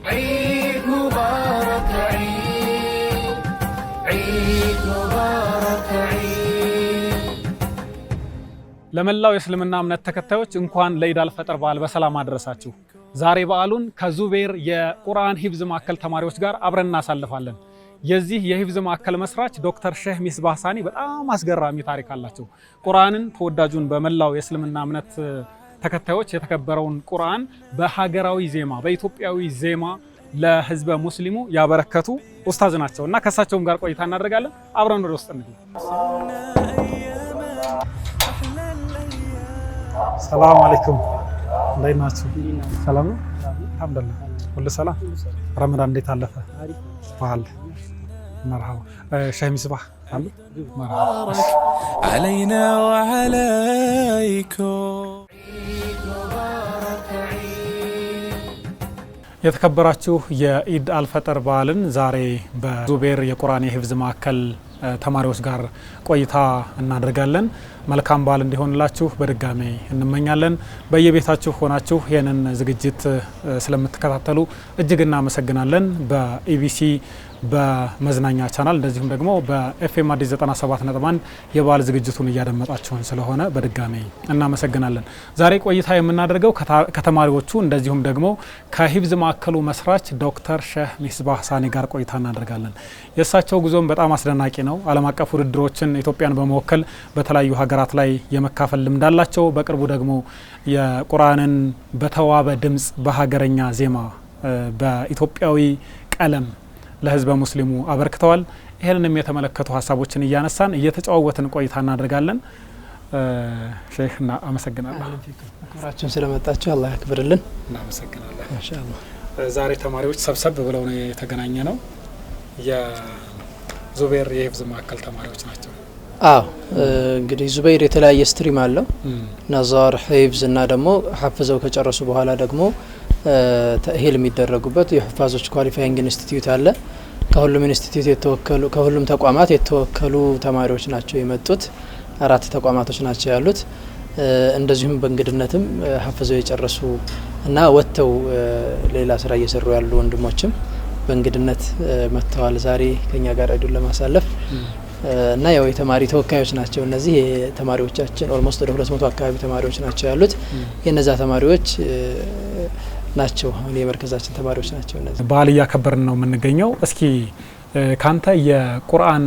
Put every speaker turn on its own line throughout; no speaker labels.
عيد مبارك عيد عيد مبارك عيد ለመላው የእስልምና እምነት ተከታዮች እንኳን ለኢድ አልፈጥር በዓል በሰላም አደረሳችሁ። ዛሬ በዓሉን ከዙቤር የቁርአን ሂፍዝ ማዕከል ተማሪዎች ጋር አብረን እናሳልፋለን። የዚህ የሂፍዝ ማዕከል መስራች ዶክተር ሼህ ሚስባህ ሳኒ በጣም አስገራሚ ታሪክ አላቸው። ቁርአንን ተወዳጁን በመላው የእስልምና እምነት ተከታዮች የተከበረውን ቁርአን በሀገራዊ ዜማ በኢትዮጵያዊ ዜማ ለህዝበ ሙስሊሙ ያበረከቱ ኡስታዝ ናቸውና ከሳቸውም ጋር ቆይታ እናደርጋለን። አብረን ወደ ውስጥ እንግባ። ሰላም አለይኩም እንዴት ናችሁ? ሰላም ነው አልሐምዱሊላህ ሁሉ ሰላም። ረመዳን እንዴት አለፈ? በዓል مرحبا شيخ مصباح مرحبا علينا وعليكم የተከበራችሁ የኢድ አልፈጥር በዓልን ዛሬ በዙቤር የቁርአን የሂፍዝ ማዕከል ተማሪዎች ጋር ቆይታ እናደርጋለን። መልካም በዓል እንዲሆንላችሁ በድጋሜ እንመኛለን። በየቤታችሁ ሆናችሁ ይህንን ዝግጅት ስለምትከታተሉ እጅግ እናመሰግናለን። በኢቢሲ በመዝናኛ ቻናል እንደዚሁም ደግሞ በኤፍኤም አዲስ 97.1 የበዓል ዝግጅቱን እያደመጣችሁን ስለሆነ በድጋሜ እናመሰግናለን። ዛሬ ቆይታ የምናደርገው ከተማሪዎቹ እንደዚሁም ደግሞ ከሂፍዝ ማዕከሉ መስራች ዶክተር ሼህ ሚስባህ ሳኒ ጋር ቆይታ እናደርጋለን። የእሳቸው ጉዞም በጣም አስደናቂ ነው። ዓለም አቀፍ ውድድሮችን ኢትዮጵያን በመወከል በተለያዩ ሀገራት ላይ የመካፈል ልምድ አላቸው። በቅርቡ ደግሞ የቁርአንን በተዋበ ድምጽ በሀገረኛ ዜማ በኢትዮጵያዊ ቀለም ለህዝበ ሙስሊሙ አበርክተዋል። ይሄንንም የተመለከቱ ሀሳቦችን እያነሳን እየተጨዋወትን ቆይታ እናደርጋለን። ሼህና አመሰግናለሁ።
ክብራችሁን ስለመጣችሁ አላህ ያክብርልን።
እናመሰግናለን።
ማሻአላህ
ዛሬ ተማሪዎች ሰብሰብ ብለው ነው የተገናኘ ነው። የዙቤር የሂፍዝ ማዕከል ተማሪዎች ናቸው።
አዎ እንግዲህ ዙቤር የተለያየ ስትሪም አለው። ነዛር ሂፍዝ እና ደግሞ ሐፍዘው ከጨረሱ በኋላ ደግሞ ተእሂል የሚደረጉበት የሁፋዞች ኳሊፋይንግ ኢንስቲትዩት አለ። ከሁሉም ኢንስቲትዩት የተወከሉ ከሁሉም ተቋማት የተወከሉ ተማሪዎች ናቸው የመጡት። 4 ተቋማቶች ናቸው ያሉት። እንደዚሁም በእንግድነትም ሐፍዘው የጨረሱ እና ወጥተው ሌላ ስራ እየሰሩ ያሉ ወንድሞችም በእንግድነት መጥተዋል ዛሬ ከኛ ጋር አይዱን ለማሳለፍ እና ያው የተማሪ ተወካዮች ናቸው። እነዚህ ተማሪዎቻችን ኦልሞስት ወደ 200 አካባቢ ተማሪዎች ናቸው ያሉት። የነዛ ተማሪዎች ናቸው አሁን የመርከዛችን ተማሪዎች ናቸው። እነዚህ
በዓል እያከበርን ነው የምንገኘው። እስኪ ካንተ የቁርአን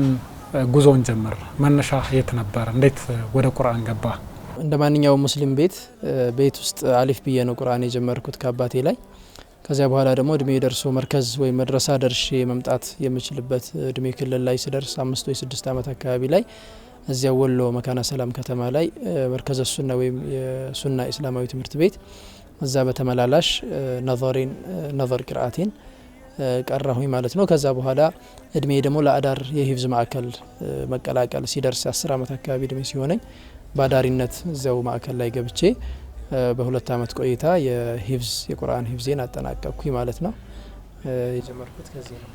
ጉዞን ጀምር። መነሻ የት ነበር? እንዴት ወደ ቁርአን ገባ?
እንደ ማንኛውም ሙስሊም ቤት ውስጥ አሊፍ ብዬ ነው ቁርአን የጀመርኩት ከአባቴ ላይ። ከዚያ በኋላ ደግሞ እድሜ ደርሶ መርከዝ ወይ መድረሳ ደርሼ መምጣት የምችልበት እድሜ ክልል ላይ ስደርስ 5 ወይ 6 ዓመት አካባቢ ላይ እዚያ ወሎ መካነ ሰላም ከተማ ላይ መርከዘ ሱና ወይም የሱና እስላማዊ ትምህርት ቤት እዛ በተመላላሽ ነዘር ቅራአቴን ቀራሁኝ ማለት ነው። ከዛ በኋላ እድሜ ደግሞ ለአዳር የሂፍዝ ማዕከል መቀላቀል ሲደርስ 10 ዓመት አካባቢ እድሜ ሲሆነኝ ባዳሪነት እዚያው ማዕከል ላይ ገብቼ በ2 ዓመት ቆይታ የሂፍዝ የቁርአን ሂፍዜን አጠናቀቅኩኝ ማለት ነው። የጀመርኩት ከዚህ ነው።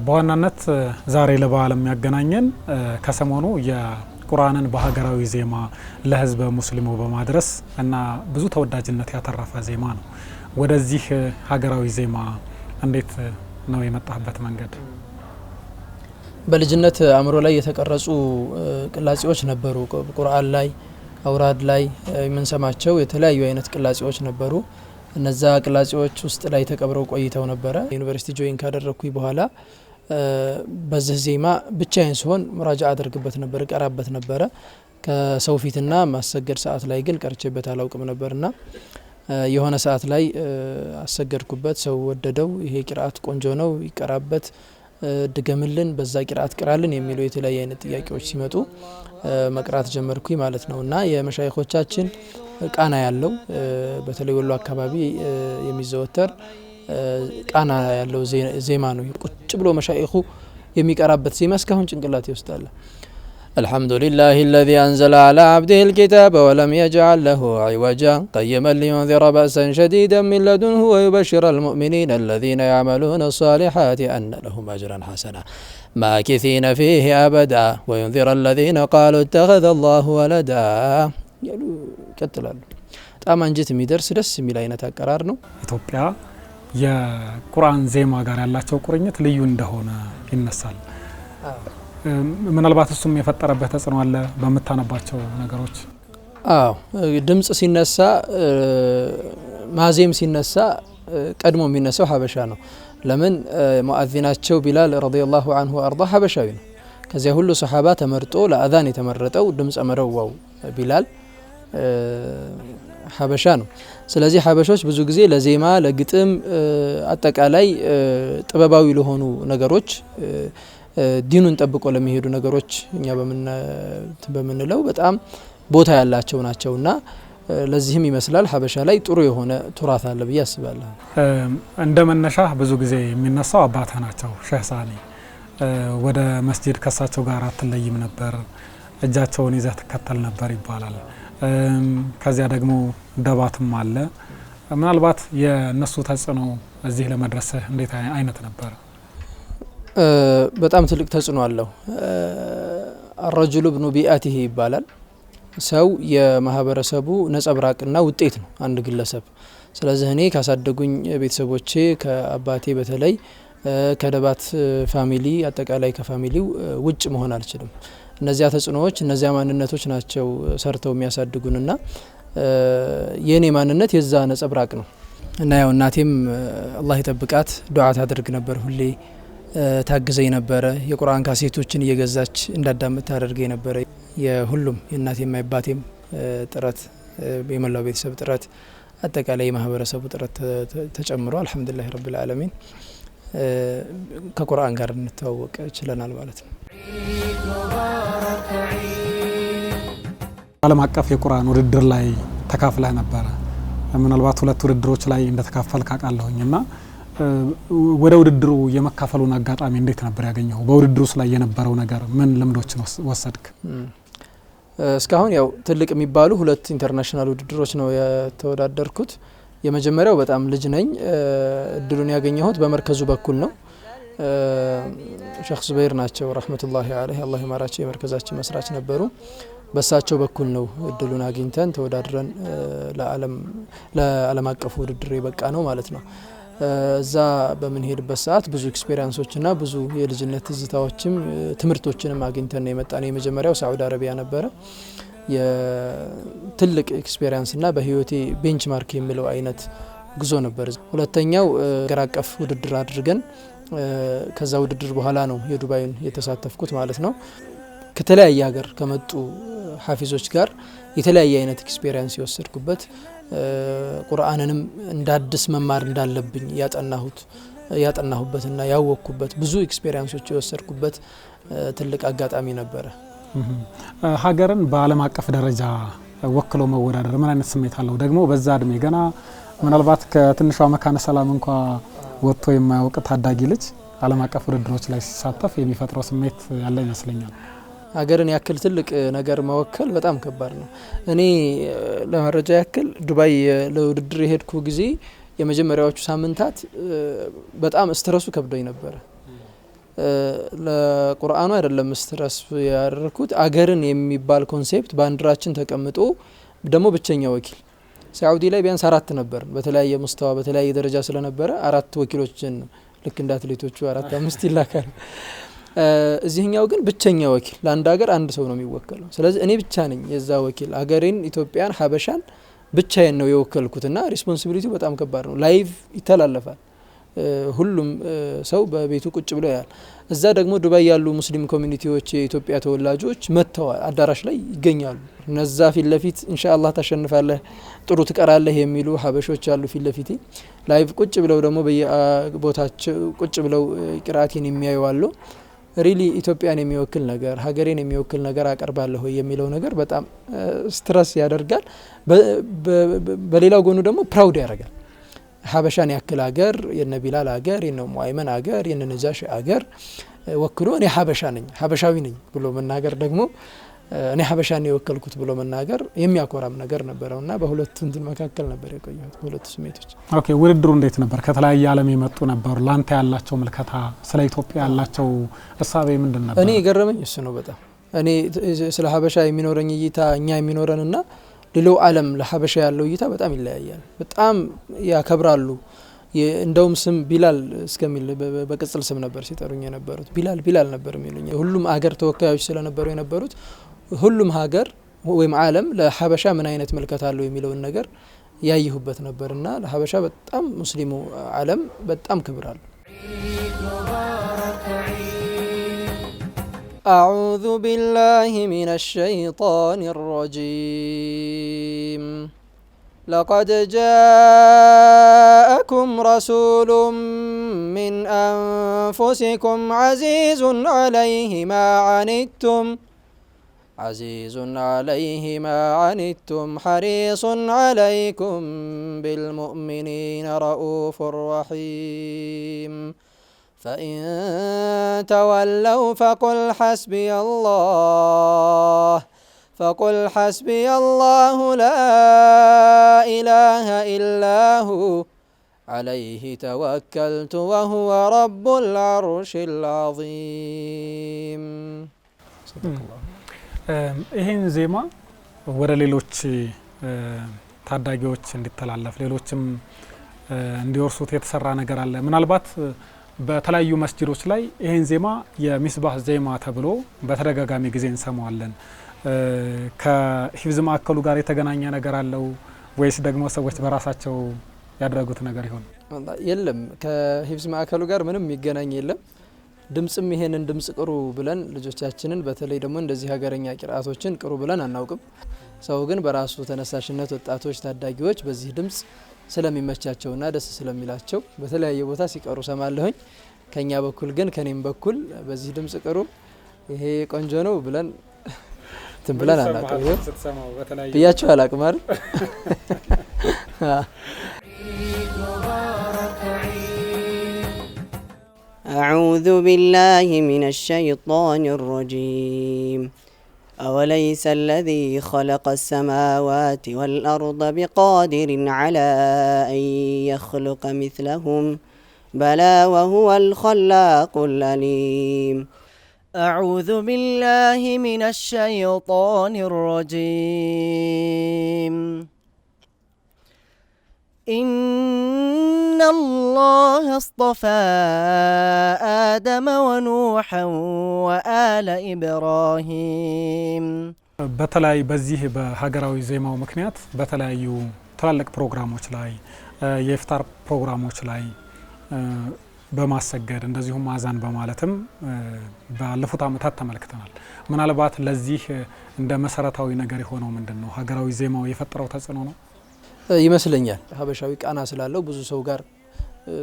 በዋናነት ዛሬ ለበዓል የሚያገናኘን ከሰሞኑ ቁርአንን በሀገራዊ ዜማ ለህዝበ ሙስሊሙ በማድረስ እና ብዙ ተወዳጅነት ያተረፈ ዜማ ነው። ወደዚህ ሀገራዊ ዜማ እንዴት ነው የመጣበት መንገድ?
በልጅነት አእምሮ ላይ የተቀረጹ ቅላጼዎች ነበሩ። ቁርአን ላይ አውራድ ላይ የምንሰማቸው የተለያዩ አይነት ቅላጼዎች ነበሩ። እነዛ ቅላጼዎች ውስጥ ላይ ተቀብረው ቆይተው ነበረ። ዩኒቨርሲቲ ጆይን ካደረኩኝ በኋላ በዚህ ዜማ ብቻዬን ስሆን ሙራጃ አደርግበት ነበር፣ እቀራበት ነበረ። ከሰው ፊትና ማሰገድ ሰዓት ላይ ግን ቀርቼበት አላውቅም ነበርና የሆነ ሰዓት ላይ አሰገድኩበት። ሰው ወደደው። ይሄ ቂራአት ቆንጆ ነው፣ ይቀራበት፣ ድገምልን፣ በዛ ቂራአት ቅራልን የሚሉ የተለያየ አይነት ጥያቄዎች ሲመጡ መቅራት ጀመርኩኝ ማለት ነው። እና የመሻይኾቻችን ቃና ያለው በተለይ ወሎ አካባቢ የሚዘወተር ቃና ያለው ዜማ ነው። ቁጭ ብሎ መሻይኹ የሚቀራበት ዜማ እስካሁን ጭንቅላቴ ውስጥ አለ። الحمد لله الذي أنزل على عبده الكتاب ولم يجعل له عوجا قيما لينذر بأسا شديدا من لدنه ويبشر المؤمنين الذين يعملون الصالحات أن لهم أجرا حسنا ماكثين فيه أبدا وينذر الذين قالوا اتخذ الله ولدا ቀጥላሉ። በጣም አንጀት የሚደርስ ደስ የሚል አይነት አቀራር ነው።
ኢትዮጵያ የቁርአን ዜማ ጋር ያላቸው ቁርኝት ልዩ እንደሆነ ይነሳል። ምናልባት እሱም የፈጠረበት ተጽዕኖ አለ በመታነባቸው ነገሮች?
አዎ ድምጽ ሲነሳ ማዜም ሲነሳ ቀድሞ የሚነሳው ሀበሻ ነው። ለምን ሙአዚናቸው ቢላል ረዲየላሁ ዐንሁ አርዳ ሀበሻዊ ነው። ከዚያ ሁሉ ሰሃባ ተመርጦ ለአዛን የተመረጠው ድምጽ መረዋው ቢላል ሀበሻ ነው። ስለዚህ ሀበሾች ብዙ ጊዜ ለዜማ ለግጥም አጠቃላይ ጥበባዊ ለሆኑ ነገሮች ዲኑን ጠብቆ ለሚሄዱ ነገሮች እኛ በምንለው በጣም ቦታ ያላቸው ናቸውና ለዚህም ይመስላል ሀበሻ ላይ ጥሩ የሆነ ቱራስ አለ ብዬ አስባለሁ።
እንደ መነሻ ብዙ ጊዜ የሚነሳው አባታ ናቸው ሼህ ሳኒ። ወደ መስጂድ ከሳቸው ጋር አትለይም ነበር፣ እጃቸውን ይዘህ ትከተል ነበር ይባላል። ከዚያ ደግሞ ደባትም አለ። ምናልባት የነሱ ተጽዕኖ እዚህ ለመድረስህ እንዴት አይነት ነበር?
በጣም ትልቅ ተጽዕኖ አለው። الرجل ابن بيئته ይባላል። ሰው የማህበረሰቡ ነጸብራቅና ውጤት ነው አንድ ግለሰብ። ስለዚህ እኔ ካሳደጉኝ ቤተሰቦቼ ከአባቴ በተለይ ከደባት ፋሚሊ አጠቃላይ ከፋሚሊው ውጭ መሆን አልችልም። እነዚያ ተጽዕኖዎች እነዚያ ማንነቶች ናቸው ሰርተው የሚያሳድጉንና የኔ ማንነት የዛ ነጸብራቅ ነው እና ያው እናቴም አላህ ይጠብቃት ዱዓ ታደርግ ነበር፣ ሁሌ ታግዘኝ ነበረ። የቁርአን ካሴቶችን እየገዛች እንዳዳምጥ ታደርገኝ ነበረ። የሁሉም የእናቴም የአባቴም ጥረት የመላው ቤተሰብ ጥረት አጠቃላይ የማህበረሰቡ ጥረት ተጨምሮ አልহামዱሊላህ ረብል ዓለሚን ከቁርአን ጋር እንተዋወቅ ችለናል ማለት ነው።
ዓለም አቀፍ የቁርአን ውድድር ላይ ተካፍለህ ነበረ። ምናልባት 2 ውድድሮች ላይ እንደተካፈልክ አውቃለሁኝና ወደ ውድድሩ የመካፈሉን አጋጣሚ እንዴት ነበር ያገኘው? በውድድሩስ ላይ የነበረው ነገር ምን ልምዶችን ወሰድክ?
እስካሁን ያው ትልቅ የሚባሉ 2 ኢንተርናሽናል ውድድሮች ነው የተወዳደርኩት። የመጀመሪያው በጣም ልጅ ነኝ፣ እድሉን ያገኘሁት በመርከዙ በኩል ነው። ሼህ ዙበይር ናቸው ረህመቱላሂ ዐለይሂ አላህ ይማራቸው፣ የመርከዛችን መስራች ነበሩ። በሳቸው በኩል ነው እድሉን አግኝተን ተወዳድረን ለዓለም አቀፍ ውድድር የበቃ ነው ማለት ነው። እዛ በምንሄድበት ሰዓት ብዙ ኤክስፔሪንሶችና ብዙ የልጅነት ትዝታዎችም ትምህርቶችንም አግኝተን የመጣን። የመጀመሪያው ሳዑዲ አረቢያ ነበረ። የትልቅ ኤክስፔሪንስና በህይወቴ ቤንችማርክ የሚለው አይነት ጉዞ ነበር። ሁለተኛው ሀገር አቀፍ ውድድር አድርገን ከዛ ውድድር በኋላ ነው የዱባይን የተሳተፍኩት ማለት ነው። ከተለያየ ሀገር ከመጡ ሐፊዞች ጋር የተለያየ አይነት ኤክስፔሪንስ የወሰድኩበት ቁርአንንም እንዳድስ መማር እንዳለብኝ ያጠናሁበትና ያወቅኩበት ብዙ ኤክስፔሪንሶች የወሰድኩበት ትልቅ አጋጣሚ ነበረ።
ሀገርን በዓለም አቀፍ ደረጃ ወክሎ መወዳደር ምን አይነት ስሜት አለው? ደግሞ በዛ እድሜ ገና ምናልባት ከትንሿ መካነ ሰላም እንኳ ወጥቶ የማያውቅ ታዳጊ ልጅ ዓለም አቀፍ ውድድሮች ላይ ሲሳተፍ የሚፈጥረው ስሜት ያለ ይመስለኛል።
ሀገርን ያክል ትልቅ ነገር መወከል በጣም ከባድ ነው። እኔ ለመረጃ ያክል ዱባይ ለውድድር የሄድኩ ጊዜ የመጀመሪያዎቹ ሳምንታት በጣም ስትረሱ ከብዶኝ ነበር። ለቁርአኑ አይደለም ስትረስ ያደረኩት፣ አገርን የሚባል ኮንሴፕት ባንዲራችን ተቀምጦ ደግሞ ብቸኛ ወኪል ሳዑዲ ላይ ቢያንስ 4 ነበር። በተለያየ ሙስተዋ በተለያየ ደረጃ ስለነበረ 4 ወኪሎችን ልክ እንደ አትሌቶቹ 4 5 ይላካል። እዚህኛው ግን ብቸኛ ወኪል ለአንድ ሀገር አንድ ሰው ነው የሚወከለው። ስለዚህ እኔ ብቻ ነኝ የዛ ወኪል። ሀገሬን ኢትዮጵያን ሀበሻን ብቻዬን ነው የወከልኩትና ሪስፖንሲቢሊቲው በጣም ከባድ ነው። ላይቭ ይተላለፋል፣ ሁሉም ሰው በቤቱ ቁጭ ብሎ ያያል። እዛ ደግሞ ዱባይ ያሉ ሙስሊም ኮሚኒቲዎች የኢትዮጵያ ተወላጆች መጥተዋል፣ አዳራሽ ላይ ይገኛሉ። እነዛ ፊት ለፊት ኢንሻአላህ ታሸንፋለህ፣ ጥሩ ትቀራለህ የሚሉ ሀበሾች አሉ ፊት ለፊቴ። ላይቭ ቁጭ ብለው ደግሞ በየቦታቸው ቁጭ ብለው ቅራአቴን የሚያዩ አሉ። ሪሊ ኢትዮጵያን የሚወክል ነገር ሀገሬን የሚወክል ነገር አቀርባለሁ የሚለው ነገር በጣም ስትረስ ያደርጋል። በሌላው ጎኑ ደግሞ ፕራውድ ያደርጋል። ሀበሻን ያክል ሀገር የነ ቢላል ሀገር የነ ሙአይመን ሀገር የነ ነጃሽ ሀገር ወክሎ እኔ ሀበሻ ነኝ ሀበሻዊ ነኝ ብሎ መናገር ደግሞ እኔ ሀበሻን የወከልኩት ብሎ መናገር የሚያኮራም ነገር ነበረውና በሁለቱ እንትን መካከል ነበር የቆየሁት በሁለቱ ስሜቶች።
ኦኬ፣ ውድድሩ እንዴት ነበር? ከተለያየ ዓለም የመጡ ነበሩ። ላንተ ያላቸው ምልከታ ስለ ኢትዮጵያ ያላቸው እሳቤ ምንድን ነበር?
እኔ የገረመኝ እሱ ነው በጣም። እኔ ስለ ሀበሻ የሚኖረኝ እይታ እኛ የሚኖረንና ሌላው ዓለም ለሀበሻ ያለው እይታ በጣም ይለያያል። በጣም ያከብራሉ። እንደውም ስም ቢላል እስከሚል በቅጽል ስም ነበር ሲጠሩኝ የነበሩት። ቢላል ነበር የሚሉኝ። ሁሉም ሀገር ተወካዮች ስለነበሩ የነበሩት ሁሉም ሀገር ወይም ዓለም ለሀበሻ ምን አይነት መልከት አለው የሚለውን ነገር ያየሁበት ነበርና ለሀበሻ በጣም ሙስሊሙ ዓለም በጣም ክብር አለው። أعوذ بالله من الشيطان الرجيم لقد جاءكم رسول من أنفسكم عزيز عليه ما عنتم حريص عليكم بالمؤمنين رؤوف رحيم فإن تولوا فقل حسبي الله لا إله إلا هو عليه توكلت وهو رب العرش العظيم صدق الله
ይሄን ዜማ ወደ ሌሎች ታዳጊዎች እንዲተላለፍ ሌሎችም እንዲወርሱት የተሰራ ነገር አለ። ምናልባት በተለያዩ መስጂዶች ላይ ይሄን ዜማ የሚስባህ ዜማ ተብሎ በተደጋጋሚ ጊዜ እንሰማዋለን። ከሂፍዝ ማዕከሉ ጋር የተገናኘ ነገር አለው ወይስ ደግሞ ሰዎች በራሳቸው ያደረጉት ነገር ይሆን?
የለም፣ ከሂፍዝ ማዕከሉ ጋር ምንም የሚገናኝ የለም። ድምጽም ይሄንን ድምጽ ቅሩ ብለን ልጆቻችንን በተለይ ደግሞ እንደዚህ ሀገረኛ ቂራአቶችን ቅሩ ብለን አናውቅም። ሰው ግን በራሱ ተነሳሽነት ወጣቶች ታዳጊዎች በዚህ ድምጽ ስለሚመቻቸውና ደስ ስለሚላቸው በተለያየ ቦታ ሲቀሩ ሰማለሁኝ። ከኛ በኩል ግን ከኔም በኩል በዚህ ድምጽ ቅሩ ይሄ ቆንጆ ነው ብለን ትንብለን አናውቅም። ብያችሁ አላውቅም አይደል?
أعوذ بالله من الشيطان الرجيم أوليس الذي خلق السماوات والأرض بقادر على أن يخلق مثلهم بلى وهو الخلاق العليم
أعوذ بالله من الشيطان الرجيم إن الله اصطفى آدم ونوحا وآل إبراهيم
በተለይ በዚህ በሀገራዊ ዜማው ምክንያት በተለያዩ ትላልቅ ፕሮግራሞች ላይ የኢፍጣር ፕሮግራሞች ላይ በማሰገድ እንደዚሁም አዛን በማለትም ባለፉት አመታት ተመልክተናል። ምናልባት ለዚህ እንደ መሰረታዊ ነገር የሆነው ምንድነው? ሀገራዊ ዜማው የፈጠረው ተጽዕኖ ነው
ይመስለኛል። ሀበሻዊ ቃና ስላለው ብዙ ሰው ጋር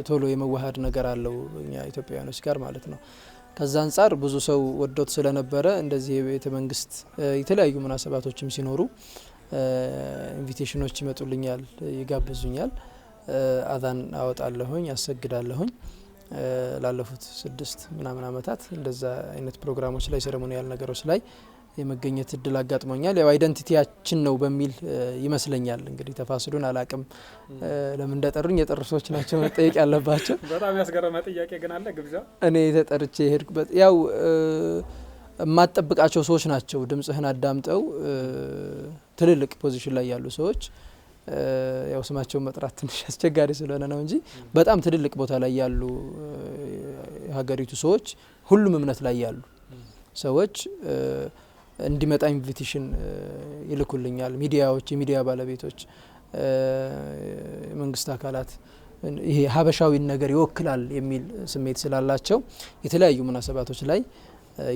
ቶሎ የመዋሃድ ነገር አለው እኛ ኢትዮጵያውያኖች ጋር ማለት ነው። ከዛ አንፃር ብዙ ሰው ወዶት ስለነበረ እንደዚህ የቤተ መንግስት የተለያዩ ሙናሰባቶችም ሲኖሩ ኢንቪቴሽኖች ይመጡልኛል፣ ይጋብዙኛል። አዛን አወጣለሁኝ፣ አሰግዳለሁኝ። ላለፉት 6 ምናምን አመታት እንደዛ አይነት ፕሮግራሞች ላይ ሴሬሞኒያል ነገሮች ላይ የመገኘት እድል አጋጥሞኛል። ያው አይደንቲቲያችን ነው በሚል ይመስለኛል። እንግዲህ ተፋስሉን አላቅም ለምን እንደጠሩኝ የጠሩ ሰዎች ናቸው መጠየቅ ያለባቸው።
በጣም ያስገረመ ጥያቄ ግን አለ ግብዣ
እኔ ተጠርቼ ሄድኩበት። ያው የማጠብቃቸው ሰዎች ናቸው ድምጽህን አዳምጠው ትልልቅ ፖዚሽን ላይ ያሉ ሰዎች። ያው ስማቸውን መጥራት ትንሽ አስቸጋሪ ስለሆነ ነው እንጂ በጣም ትልልቅ ቦታ ላይ ያሉ የሀገሪቱ ሰዎች፣ ሁሉም እምነት ላይ ያሉ ሰዎች እንዲመጣ ኢንቪቴሽን ይልኩልኛል። ሚዲያዎች፣ የሚዲያ ባለቤቶች፣ የመንግስት አካላት ይሄ ሀበሻዊን ነገር ይወክላል የሚል ስሜት ስላላቸው የተለያዩ ሙናሰባቶች ላይ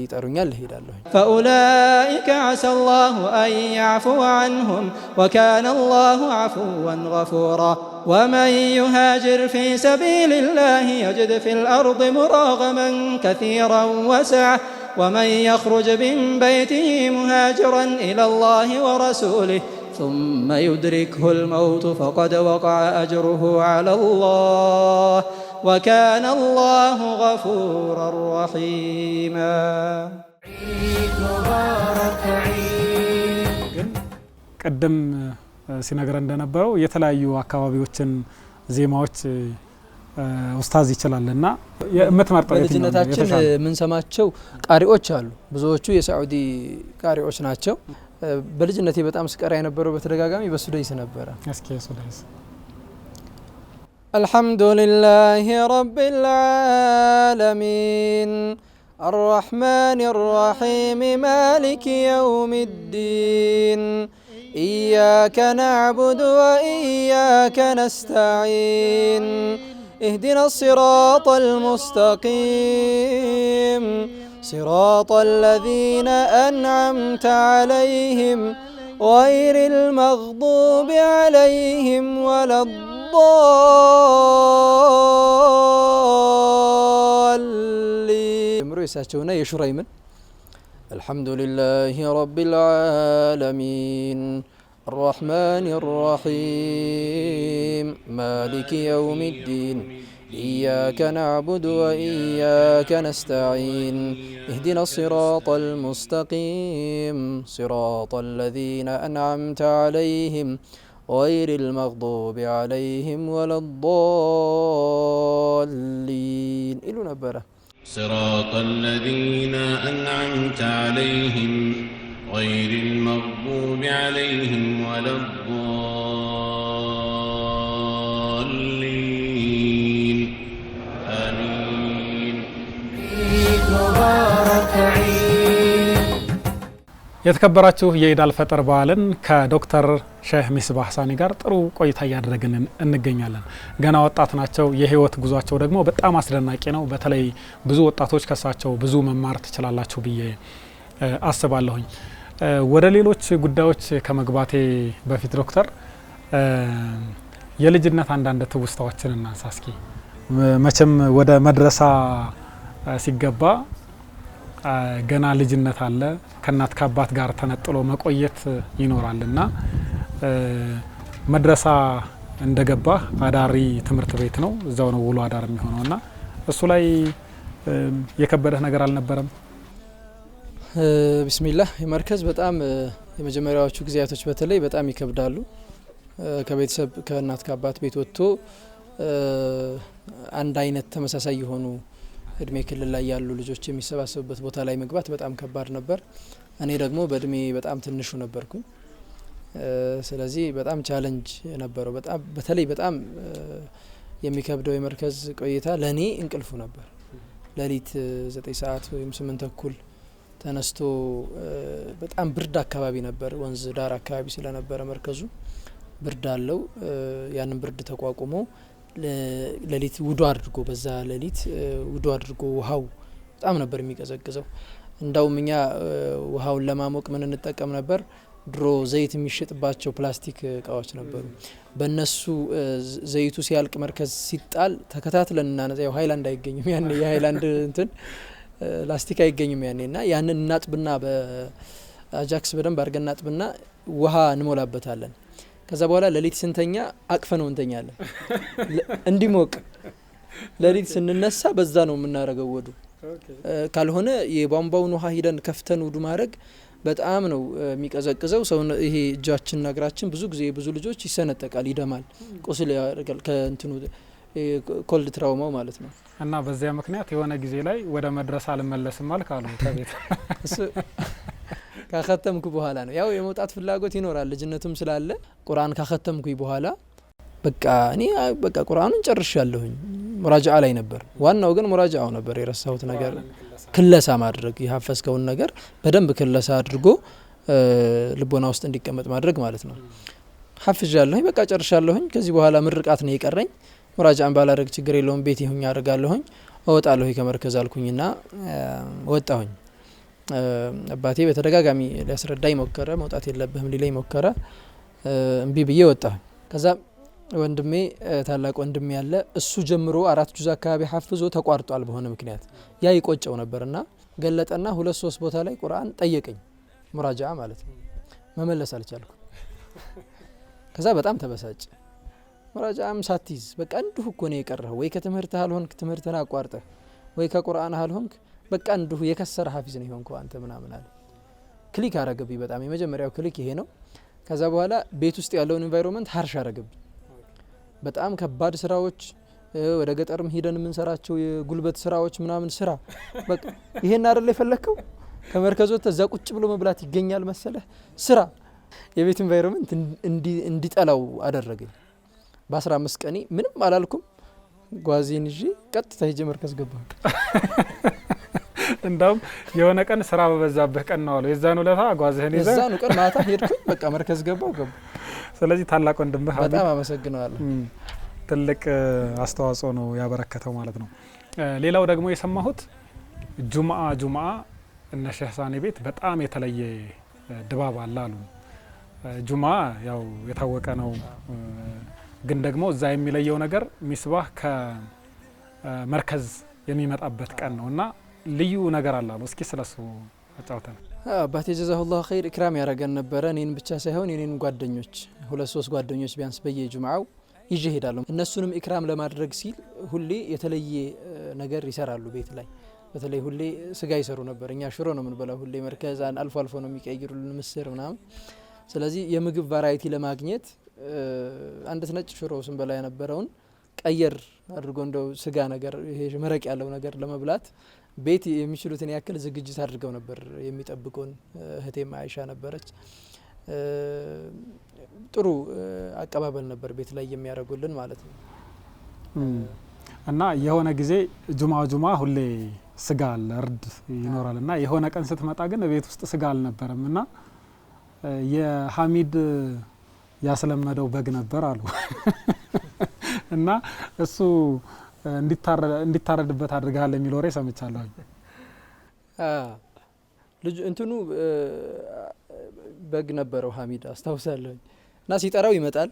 ይጠሩኛል፣ እሄዳለሁ።
فأولئك عسى الله أن يعفو عنهم وكان الله عفوا غفورا ومن يهاجر في سبيل الله يجد في الأرض مراغما كثيرا وسعة ومن يخرج من بيته مهاجرا إلى الله ورسوله ثم يدركه الموت فقد وقع أجره على الله وكان الله غفورا رحيما
ቀደም ሲነገረን እንደነበረው የተለያዩ አካባቢዎችን ዜማዎች ኡስታዝ ይችላልና የምትመርጠው
በልጅነታችን የምንሰማቸው ቃሪዎች አሉ። ብዙዎቹ የሳዑዲ ቃሪዎች ናቸው። በልጅነቴ በጣም ስቀራ የነበረው በተደጋጋሚ በሱዳይስ ነበረ።
እስኪ ሱዳይስ
الحمد لله رب العالمين الرحمن الرحيم مالك يوم الدين إياك نعبد وإياك نستعين اهدنا الصراط المستقيم صراط الذين أنعمت عليهم غير المغضوب عليهم ولا الضالين مريساتنا يشريمن الحمد لله رب العالمين الرحمن الرحيم مالك يوم الدين إياك نعبد وإياك نستعين اهدنا الصراط المستقيم صراط الذين أنعمت عليهم غير المغضوب عليهم ولا الضالين إلو نبرة
صراط الذين أنعمت عليهم غير المغضوب عليهم ولا الضالين آمين
مبارك عيد
የተከበራችሁ የኢድ አልፈጥር በዓልን ከዶክተር ሼህ ሚስባህ ሳኒ ጋር ጥሩ ቆይታ እያደረግን እንገኛለን። ገና ወጣት ናቸው። የህይወት ጉዟቸው ደግሞ በጣም አስደናቂ ነው። በተለይ ብዙ ወጣቶች ከሳቸው ብዙ መማር ትችላላችሁ ብዬ አስባለሁኝ። ወደ ሌሎች ጉዳዮች ከመግባቴ በፊት ዶክተር የልጅነት አንዳንድ ትውስታዎችን እናንሳ እስኪ። መቼም ወደ መድረሳ ሲገባ ገና ልጅነት አለ፣ ከእናት ከአባት ጋር ተነጥሎ መቆየት ይኖራልና መድረሳ እንደገባ አዳሪ ትምህርት ቤት ነው፣ እዛው ነው ውሎ አዳር የሚሆነውና እሱ ላይ የከበደህ ነገር አልነበረም?
ቢስሚላህ የመርከዝ በጣም የመጀመሪያዎቹ ጊዜያቶች በተለይ በጣም ይከብዳሉ። ከቤተሰብ ከእናት ከአባት ቤት ወጥቶ አንድ አይነት ተመሳሳይ የሆኑ እድሜ ክልል ላይ ያሉ ልጆች የሚሰባሰቡበት ቦታ ላይ መግባት በጣም ከባድ ነበር። እኔ ደግሞ በእድሜ በጣም ትንሹ ነበርኩኝ። ስለዚህ በጣም ቻሌንጅ ነበረው። በተለይ በጣም የሚከብደው የመርከዝ ቆይታ ለኔ እንቅልፉ ነበር። ሌሊት 9 ሰዓት ወይም 8 ተኩል ተነስቶ በጣም ብርድ አካባቢ ነበር፣ ወንዝ ዳር አካባቢ ስለነበረ መርከዙ ብርድ አለው። ያንን ብርድ ተቋቁሞ ሌሊት ውዱ አድርጎ በዛ ሌሊት ውዱ አድርጎ ውሃው በጣም ነበር የሚቀዘቅዘው። እንዳውም እኛ ውሃውን ለማሞቅ ምን እንጠቀም ነበር? ድሮ ዘይት የሚሸጥባቸው ፕላስቲክ እቃዎች ነበሩ። በእነሱ ዘይቱ ሲያልቅ መርከዝ ሲጣል ተከታትለን እናነዛ። ያው ሃይላንድ አይገኝም ያኔ፣ የሃይላንድ እንትን ላስቲክ አይገኝም ያኔ እና ያንን እናጥብና በአጃክስ በደንብ አድርገን እናጥብና ውሃ እንሞላበታለን። ከዛ በኋላ ሌሊት ስንተኛ አቅፈነው እንተኛለን እንዲሞቅ። ሌሊት ስንነሳ በዛ ነው የምናረገው ወዱ። ካልሆነ የቧንቧውን ውሃ ሂደን ከፍተን ውዱ ማድረግ በጣም ነው የሚቀዘቅዘው። ሰው ይሄ እጃችን እግራችን ብዙ ጊዜ ብዙ ልጆች ይሰነጠቃል፣ ይደማል፣ ቁስል ያደርጋል ከእንትኑ ኮልድ ትራውማው ማለት ነው።
እና በዚያ ምክንያት የሆነ ጊዜ ላይ ወደ መድረሳ አልመለስም አልካሉ ከቤት ካختمኩ በኋላ ነው። ያው የመውጣት ፍላጎት ይኖራል ልጅነቱም ስላለ ቁርአን ካختمኩኝ በኋላ በቃ እኔ በቃ ቁርአኑን ጨርሻለሁኝ። ሙራጃዓ ላይ ነበር ዋናው፣ ግን ሙራጃዓው ነበር የረሳሁት ነገር። ክለሳ ማድረግ የሐፈዝከውን ነገር በደንብ ክለሳ አድርጎ ልቦና ውስጥ እንዲቀመጥ ማድረግ ማለት ነው። ሐፍዣለሁኝ በቃ ጨርሻለሁኝ። ከዚህ በኋላ ምርቃት ነው የቀረኝ። ሙራጃዓን ባላደርግ ችግር የለውም ቤት ይሁን ያደርጋለሁኝ። እወጣለሁኝ ከመርከዝ አልኩኝና ወጣሁኝ። አባቴ በተደጋጋሚ ሊያስረዳኝ ሞከረ፣ መውጣት የለብህም ሊለኝ ሞከረ። እምቢ ብዬ ወጣሁ። ከዛ ወንድሜ ታላቅ ወንድሜ ያለ እሱ ጀምሮ 4 ጁዝ አካባቢ ሐፍዞ ተቋርጧል በሆነ ምክንያት። ያ ይቆጨው ነበርና ገለጠና 2-3 ቦታ ላይ ቁርአን ጠየቀኝ፣ ሙራጃዓ ማለት ነው። መመለስ አልቻልኩም። ከዛ በጣም ተበሳጨ። ሙራጃዓም ሳትይዝ በቃ እንዲሁ እኮ ነው የቀረው፣ ወይ ከትምህርት አልሆንክ ትምህርትን አቋርጠህ፣ ወይ ከቁርአን አልሆንክ በቃ እንዲሁ የከሰረ ሐፊዝ ነው ይሆንከው አንተ ምናምን አለ። ክሊክ አረገብኝ በጣም። የመጀመሪያው ክሊክ ይሄ ነው። ከዛ በኋላ ቤት ውስጥ ያለውን ኢንቫይሮንመንት ሀርሽ አረገብኝ። በጣም ከባድ ስራዎች፣ ወደ ገጠርም ሄደን የምንሰራቸው የጉልበት ስራዎች ምናምን ስራ በቃ ይሄን አይደል የፈለከው? ከመርከዝ ወጥተህ እዛ ቁጭ ብሎ መብላት ይገኛል መሰለህ? ስራ። የቤት ኢንቫይሮንመንት እንዲጠላው አደረገኝ።
በ15 ቀኔ ምንም አላልኩም ጓዜን ይዤ ቀጥታ ሄጄ መርከዝ ገባሁ
እንደውም የሆነ ቀን ስራ በበዛበት ቀን ነው አሉ የዛኑ ለታ ጓዝህን ይዘህ
የዛኑ ቀን ማታ ሄድኩኝ በቃ መርከዝ ገባሁ
ስለዚህ ታላቅ ወንድምህ
በጣም አመሰግናለሁ
ትልቅ አስተዋጽኦ ነው ያበረከተው ማለት ነው ሌላው ደግሞ የሰማሁት ጁምአ እነ ሼህ ሳኔ ቤት በጣም የተለየ ድባብ አለ አሉ ጁምአ ያው የታወቀ ነው ግን ደግሞ እዛ የሚለየው ነገር ሚስባህ ከመርከዝ የሚመጣበት ቀን ነውና ልዩ ነገር አለ አሉ እስኪ ስለሱ አጫውተን
አባቴ ጀዛሁላህ ኸይር ኢክራም ያረጋን ነበር እኔን ብቻ ሳይሆን የኔን ጓደኞች 2-3 ጓደኞች ቢያንስ በየጁምዓው ይዤ ሄዳለሁ እነሱንም ኢክራም ለማድረግ ሲል ሁሌ የተለየ ነገር ይሰራሉ ቤት ላይ በተለይ ሁሌ ስጋ ይሰሩ ነበር እኛ ሽሮ ነው ምንበላው ሁሌ መርከዛን አልፎ አልፎ ነው የሚቀይሩልን ምስር ምናምን ስለዚህ የምግብ ቫራይቲ ለማግኘት አንድ ነጭ ሽሮ ስንበላ የነበረውን ቀየር አድርጎ እንደው ስጋ ነገር ይሄ መረቅ ያለው ነገር ለመብላት ቤት የሚችሉትን ያክል ዝግጅት አድርገው ነበር የሚጠብቁን እህቴም አይሻ ነበረች ጥሩ አቀባበል ነበር ቤት ላይ የሚያደርጉልን ማለት ነው
እና የሆነ ጊዜ ጁማ ሁሌ ስጋ አለ እርድ ይኖራልና የሆነ ቀን ስትመጣ ግን ቤት ውስጥ ስጋ አልነበረም እና የሐሚድ ያስለመደው በግ ነበር አሉ እና እሱ እንዲታረድበት አድርጋለ የሚል ወሬ ሰምቻለሁ
ልጅ እንትኑ በግ ነበረው ሐሚድ አስተውሳለሁ እና ሲጠራው ይመጣል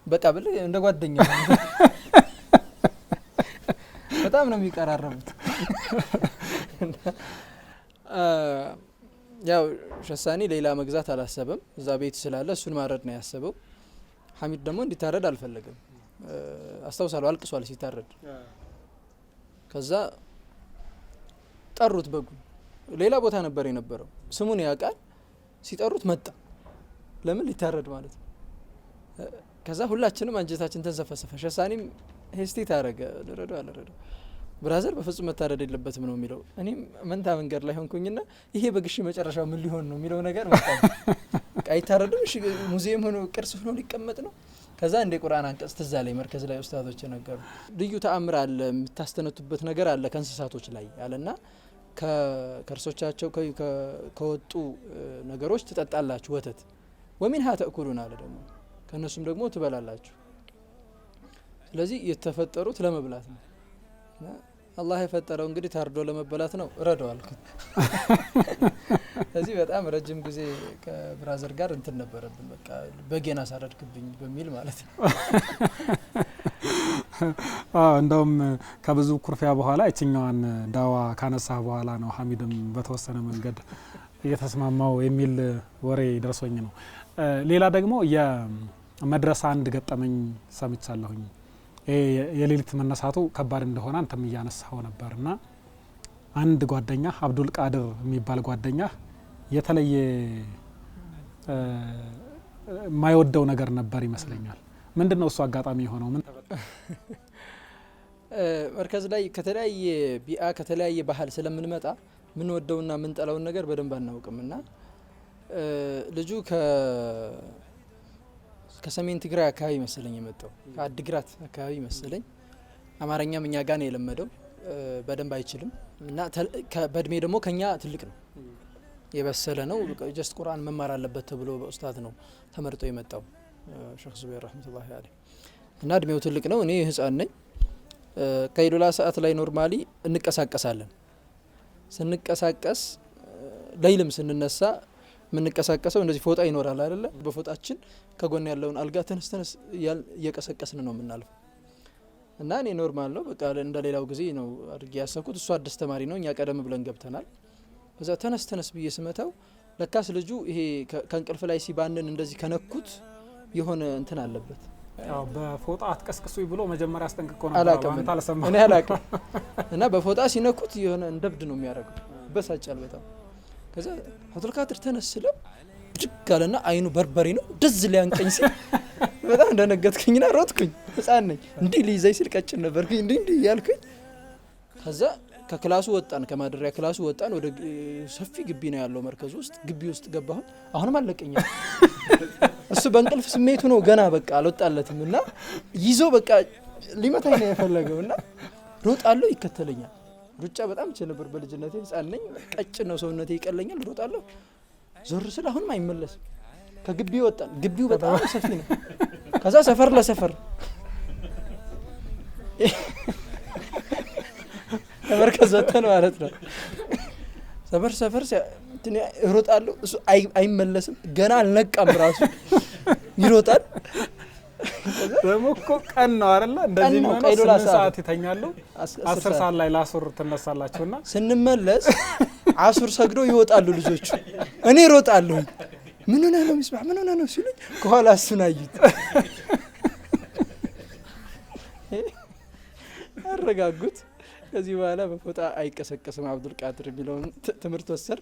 በቃ ብለ እንደ ጓደኛ በጣም ነው የሚቀራረቡት ያው ሸሳኒ ሌላ መግዛት አላሰበም እዛ ቤት ስላለ እሱን ማረድ ነው ያሰበው ሐሚድ ደግሞ እንዲታረድ አልፈለገም አስተውሳለሁ አልቅሷል ሲታረድ ከዛ ጠሩት በጉ ሌላ ቦታ ነበር የነበረው ስሙን ያውቃል ሲጠሩት መጣ ለምን ሊታረድ ማለት ነው ከዛ ሁላችንም አንጀታችን ተንሰፈሰፈ ሸሳኒም ሄስቲት አረገ ለረዶ ብራዘር በፍጹም መታረድ የለበትም ነው የሚለው እኔም መንታ መንገድ ላይ ሆንኩኝና ይሄ በግሽ መጨረሻው ምን ሊሆን ነው የሚለው ነገር መጣ አይታረድም እሺ ሙዚየም ሆኖ ቅርስ ሆኖ ሊቀመጥ ነው ከዛ እንደ ቁርአን አንቀጽ ትዝ አለኝ መርከዝ ላይ ኡስታዞች ነገሩ ልዩ ተአምር አለ የምታስተነቱበት ነገር አለ ከእንስሳቶች ላይ አለና ከከርሶቻቸው ከወጡ ነገሮች ትጠጣላችሁ ወተት ወሚንሃ ተእኩሉን አለ ደግሞ ከነሱም ደግሞ ትበላላችሁ ስለዚህ የተፈጠሩት ለመብላት ነው አላህ የፈጠረው እንግዲህ ታርዶ ለመበላት ነው ረዳው አልኩት ስለዚህ በጣም ረጅም ጊዜ ከብራዘር ጋር እንትን ነበረብን በቃ በጌና ሳረድክብኝ በሚል ማለት ነው
እንደውም ከብዙ ኩርፊያ በኋላ እቺኛዋን ዳዋ ካነሳ በኋላ ነው ሐሚድም በተወሰነ መንገድ እየተስማማው የሚል ወሬ ደርሶኝ ነው ሌላ ደግሞ የመድረሳ አንድ ገጠመኝ ሰምቻለሁኝ የሌሊት መነሳቱ ከባድ እንደሆነ አንተም እያነሳው ነበርና አንድ ጓደኛ አብዱል ቃድር የሚባል ጓደኛ የተለየ ማይወደው ነገር ነበር ይመስለኛል ምንድነው እሱ አጋጣሚ የሆነው ምን
መርከዝ ላይ ከተለያየ ቢአ ከተለያየ ባህል ስለምንመጣ ምን ወደውና ምን ጠላውን ነገር በደንብ አናውቅምና ልጁ ከሰሜን ትግራይ አካባቢ መሰለኝ የመጣው ከአድግራት አካባቢ መሰለኝ አማርኛም እኛ ጋር ነው የለመደው በደንብ አይችልም እና በእድሜ ደግሞ ከኛ ትልቅ ነው የበሰለ ነው ጀስት ቁርአን መማር አለበት ተብሎ በኡስታዝ ነው ተመርጦ የመጣው ሼህ ዙበይር ረህመቱላሂ ዐለይሂ እና እድሜው ትልቅ ነው እኔ ህፃን ነኝ ከይሉላ ሰዓት ላይ ኖርማሊ እንቀሳቀሳለን ስንቀሳቀስ ለይልም ስንነሳ ምንቀሳቀሰው እንደዚህ ፎጣ ይኖራል አይደለ በፎጣችን ከጎን ያለውን አልጋ ተነስተነስ እየቀሰቀስን ነው የምናልፈው እና እኔ ኖርማል ነው በቃ እንደሌላው ጊዜ ነው አድርጌ ያሰብኩት እሱ አዲስ ተማሪ ነው እኛ ቀደም ብለን ገብተናል በዛ ተነስተነስ ብዬ ስመታው ለካስ ልጁ ይሄ ከእንቅልፍ ላይ ሲባንን እንደዚህ ከነኩት የሆነ እንትን አለበት
ያው በፎጣ አትቀስቅሱኝ ብሎ መጀመሪያ አስጠንቅቆ ነው
አንተ አልሰማህ እኔ አላውቅም እና በፎጣ ሲነኩት የሆነ እንደብድ ነው የሚያደርገው በሳጫል በጣም ከዛ አብዱል ቃድር ተነስለው ጅጋለና አይኑ በርበሪ ነው ደዝ ሊያንቀኝ ሲል በጣም እንደነገጥኩኝና ሮጥኩኝ ህፃን ነኝ እንዴ ሊይዘኝ ሲል ቀጭን ነበርኩኝ እንዴ ያልኩኝ ከዛ ከክላሱ ወጣን ከማድሪያ ክላሱ ወጣን ወደ ሰፊ ግቢ ነው ያለው መርከዝ ውስጥ ግቢ ውስጥ ገባሁ አሁንም አለቀኛል እሱ በእንቅልፍ ስሜቱ ነው ገና በቃ አልወጣለትም እና ይዞ በቃ ሊመታኝ ነው የፈለገውና ሮጣለሁ ይከተለኛል ሩጫ በጣም እቺ ነበር በልጅነቴ ህፃን ነኝ ቀጭን ነው ሰውነቴ ይቀለኛል ሮጣለሁ ዞር ስለ አሁንም አይመለስም ከግቢው ወጣን ግቢው በጣም ሰፊ ነው ከዛ ሰፈር ለሰፈር ተመርከዝ ወጣን ማለት ነው ሰፈር ሮጣለሁ እሱ አይመለስም ገና አልነቃም ራሱ ይሮጣል
ደሞኮ ቀን ነው አይደል እንደዚህ ነው 3 ሰዓት ይተኛሉ 10 ሰዓት ላይ ላሱር ተነሳላችሁና
ስንመለስ አሱር ሰግዶ ይወጣሉ ልጆቹ እኔ ሮጣለሁ ምን ሆነ ነው ምስባህ ምን ሆነ ነው ሲሉኝ ከኋላ እሱን አዩት አረጋጉት ከዚህ በኋላ በፎጣ አይቀሰቀስም አብዱል ቃድር የሚለውን ትምህርት ወሰር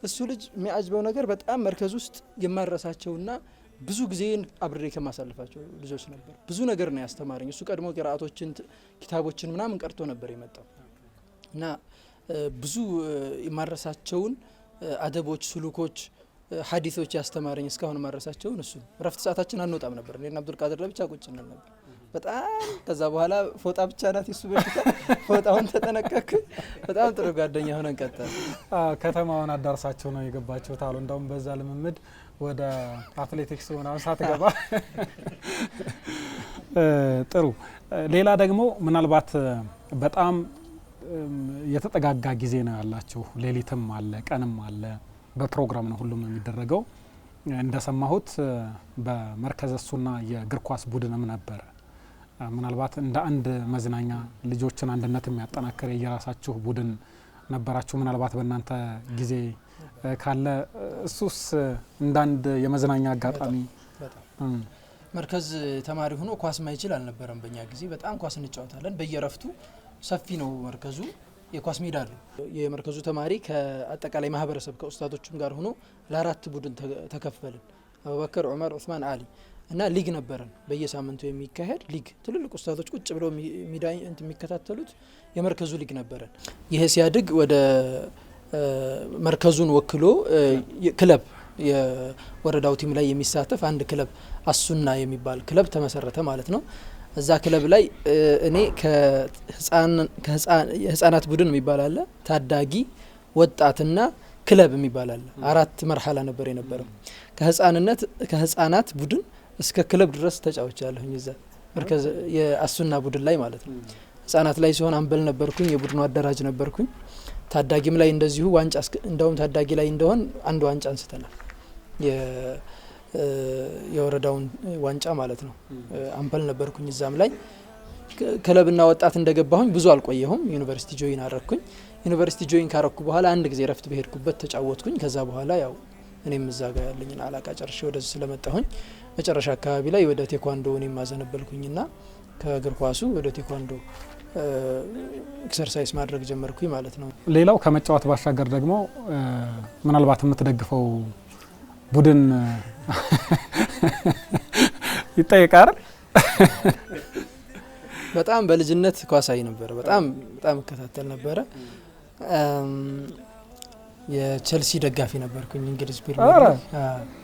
እሱ ልጅ የሚያጅበው ነገር በጣም መርከዝ ውስጥ የማረሳቸውና ብዙ ጊዜን አብሬ ከማሳልፋቸው ልጆች ነበር ብዙ ነገር ነው ያስተማረኝ እሱ ቀድሞ ቅራአቶችን ኪታቦችን ምናምን ቀርቶ ነበር የመጣው እና ብዙ የማረሳቸውን አደቦች ስሉኮች ሐዲሶች ያስተማረኝ እስካሁን ማረሳቸውን እሱ ረፍት ሰዓታችን አንወጣም ነበር እኔና አብዱል ቃድር ለብቻ ቁጭ እንል ነበር በጣም ከዛ በኋላ ፎጣ ብቻ ናት እሱ በፊት ፎጣውን ተጠነቀቅ በጣም ጥሩ ጓደኛ ሆነን ቀጠል
ከተማውን አዳርሳቸው ነው የገባቸው ታሉ እንደውም በዛ ልምምድ ወደ አትሌቲክስ ሆናው ሳትገባ ጥሩ ሌላ ደግሞ ምናልባት በጣም የተጠጋጋ ጊዜ ነው ያላችሁ ሌሊትም አለ ቀንም አለ በፕሮግራም ነው ሁሉም የሚደረገው እንደሰማሁት በመርከዝ እሱና የእግር ኳስ ቡድንም ነበር ምናልባት እንደ አንድ መዝናኛ ልጆችን አንድነት የሚያጠናክር የራሳችሁ ቡድን ነበራችሁ ምናልባት በእናንተ ጊዜ ካለ እሱስ እንዳንድ የመዝናኛ አጋጣሚ
መርከዝ ተማሪ ሆኖ ኳስ ማይችል አልነበረም በእኛ ጊዜ በጣም ኳስ እንጫወታለን በየረፍቱ ሰፊ ነው መርከዙ የኳስ ሜዳ አለ የመርከዙ ተማሪ ከአጠቃላይ ማህበረሰብ ከኡስታዶችም ጋር ሆኖ ለአራት ቡድን ተከፈልን አቡበከር ዑመር ዑስማን አሊ እና ሊግ ነበረን በየሳምንቱ የሚካሄድ ሊግ ትልልቅ ኡስታዶች ቁጭ ብለው ሚዳይ የሚከታተሉት የመርከዙ ሊግ ነበረን ይሄ ሲያድግ ወደ መርከዙን ወክሎ ክለብ የወረዳው ቲም ላይ የሚሳተፍ አንድ ክለብ አሱና የሚባል ክለብ ተመሰረተ ማለት ነው እዛ ክለብ ላይ እኔ ከህፃናት ቡድን የሚባል አለ ታዳጊ ወጣትና ክለብ የሚባል አለ አራት መርሐላ ነበር የነበረው ከህፃናት ቡድን እስከ ክለብ ድረስ ተጫውቻለሁኝ እዛ መርከዝ የአሱና ቡድን ላይ ማለት ነው ህፃናት ላይ ሲሆን አንበል ነበርኩኝ የቡድኑ አደራጅ ነበርኩኝ ታዳጊም ላይ እንደዚሁ ዋንጫ እንደውም ታዳጊ ላይ እንደሆን አንድ ዋንጫ አንስተናል የወረዳውን ዋንጫ ማለት ነው አንበል ነበርኩኝ እዛም ላይ ክለብና ወጣት እንደገባሁኝ ብዙ አልቆየሁም ዩኒቨርሲቲ ጆይን አረኩኝ ዩኒቨርሲቲ ጆይን ካረኩ በኋላ አንድ ጊዜ ረፍት በሄድኩበት ተጫወትኩኝ ከዛ በኋላ ያው እኔም እዛ ጋር ያለኝን አላቃ ጨርሼ ወደዚህ ስለመጣሁኝ መጨረሻ አካባቢ ላይ ወደ ቴኳንዶ እኔም ማዘነበልኩኝና ከእግር ኳሱ ወደ ቴኳንዶ ኤክሰርሳይዝ ማድረግ ጀመርኩኝ ማለት ነው
ሌላው ከመጫወት ባሻገር ደግሞ ምናልባት የምትደግፈው ቡድን ይጠይቃል
በጣም በልጅነት ኳሳይ ነበር በጣም እከታተል ነበር የቸልሲ ደጋፊ ነበርኩኝ እንግሊዝ ፕሪሚየር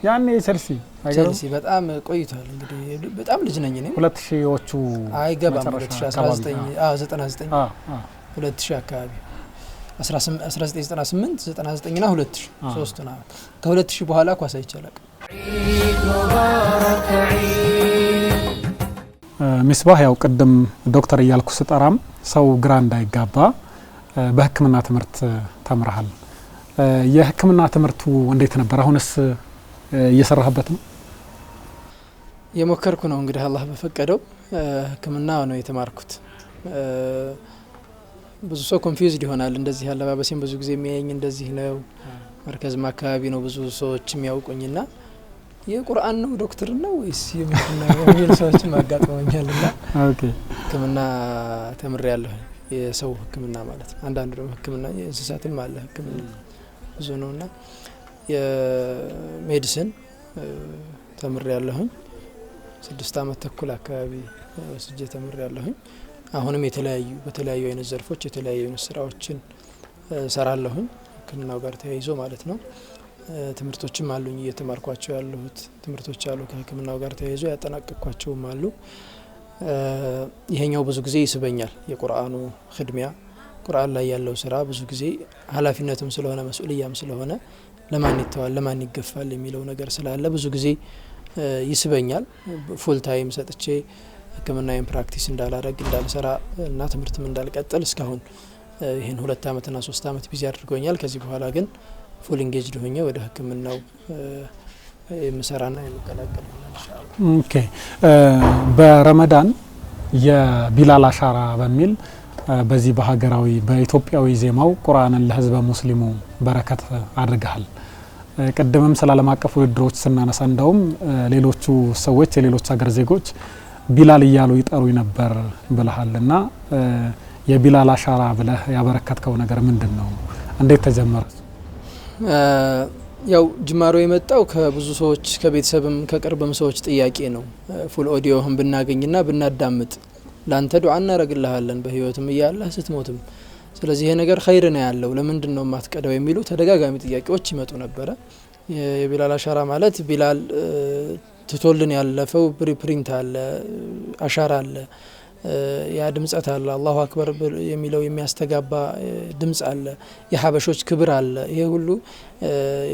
ያኔ ቸልሲ
በጣም ቆይቷል እንግዲህ በጣም ልጅ ነኝ እኔ
2000ዎቹ
አይገባም 2019 2000 አካባቢ 1998 99 እና 2000 ሶስቱ ነው ከ2000 በኋላ ኳስ አይቻላል
ሚስባህ ያው ቅድም ዶክተር እያልኩ ስጠራም ሰው ግራ እንዳይጋባ በህክምና ትምህርት ተምረሃል የህክምና ትምህርቱ እንዴት ነበር አሁንስ እየሰራህበት ነው
የሞከርኩ ነው እንግዲህ አላህ በፈቀደው ህክምና ነው የተማርኩት ብዙ ሰው ኮንፊውዝድ ይሆናል እንደዚህ ያለባበሴን ብዙ ጊዜ የሚያየኝ እንደዚህ ነው መርከዝማ አካባቢ ነው ብዙ ሰዎች የሚያውቁኝና የቁርአን ነው ዶክተር ነው ወይስ የምንና የሚል ሰዎች ማጋጥመኛልና ኦኬ ህክምና ተምሬያለሁ የሰው ህክምና ማለት ነው አንዳንዱ ደግሞ ህክምና የእንስሳትም አለ ህክምና ብዙ ነውና የሜዲሲን ተምሬያለሁ 6 አመት ተኩል አካባቢ ወስጄ ተምሬያለሁ አሁንም በተለያዩ አይነት ዘርፎች የተለያዩ አይነት ስራዎችን ሰራለሁ ህክምናው ጋር ተያይዞ ማለት ነው ትምህርቶችም አሉኝ እየተማርኳቸው ያሉት ትምህርቶች አሉ ከህክምናው ጋር ተያይዞ ያጠናቀቅኳቸውም አሉ። ይሄኛው ብዙ ጊዜ ይስበኛል የቁርአኑ ኽድሚያ ቁርአን ላይ ያለው ስራ ብዙ ጊዜ ኃላፊነትም ስለሆነ መስኡልያም ስለሆነ ለማን ይተዋል ለማን ይገፋል የሚለው ነገር ስላለ ብዙ ጊዜ ይስበኛል። ፉል ታይም ሰጥቼ ህክምናዬን ፕራክቲስ እንዳላረግ እንዳልሰራ እና ትምህርትም እንዳልቀጥል እስካሁን ይሄን 2 አመት እና 3 አመት ቢዚ አድርጎኛል። ከዚህ በኋላ ግን ፉል ኢንጌጅድ ሆኜ ወደ ህክምናው የምሰራና የምቀላቀል ኢንሻአላህ።
ኦኬ በረመዳን የቢላል አሻራ በሚል በዚህ በሀገራዊ በኢትዮጵያዊ ዜማው ቁርአንን ለህዝበ ሙስሊሙ በረከት አድርገሃል። ቀደምም ሰላም አቀፍ ውድድሮች ስናነሳ እንደውም ሌሎቹ ሰዎች የሌሎች ሀገር ዜጎች ቢላል እያሉ ይጠሩ ነበር ብለሃልና የቢላል አሻራ ብለህ ያበረከትከው ነገር ምንድነው? እንዴት ተጀመረ?
ያው ጅማሮ የመጣው ከብዙ ሰዎች ከቤተሰብም ከቅርብም ሰዎች ጥያቄ ነው። ፉል ኦዲዮህን ብናገኝና ብናዳምጥ ላንተ ዱዓ እናረግልሃለን በህይወትም እያለህ ስትሞትም፣ ስለዚህ ይሄ ነገር ኸይር ነው ያለው ለምንድን ነው ማትቀደው የሚሉ ተደጋጋሚ ጥያቄዎች ይመጡ ነበረ። የቢላል አሻራ ማለት ቢላል ትቶልን ያለፈው ፕሪንት አለ አሻራ አለ ያ ድምጸት አለ አላሁ አክበር የሚለው የሚያስተጋባ ድምጽ አለ የሐበሾች ክብር አለ። ይሄ ሁሉ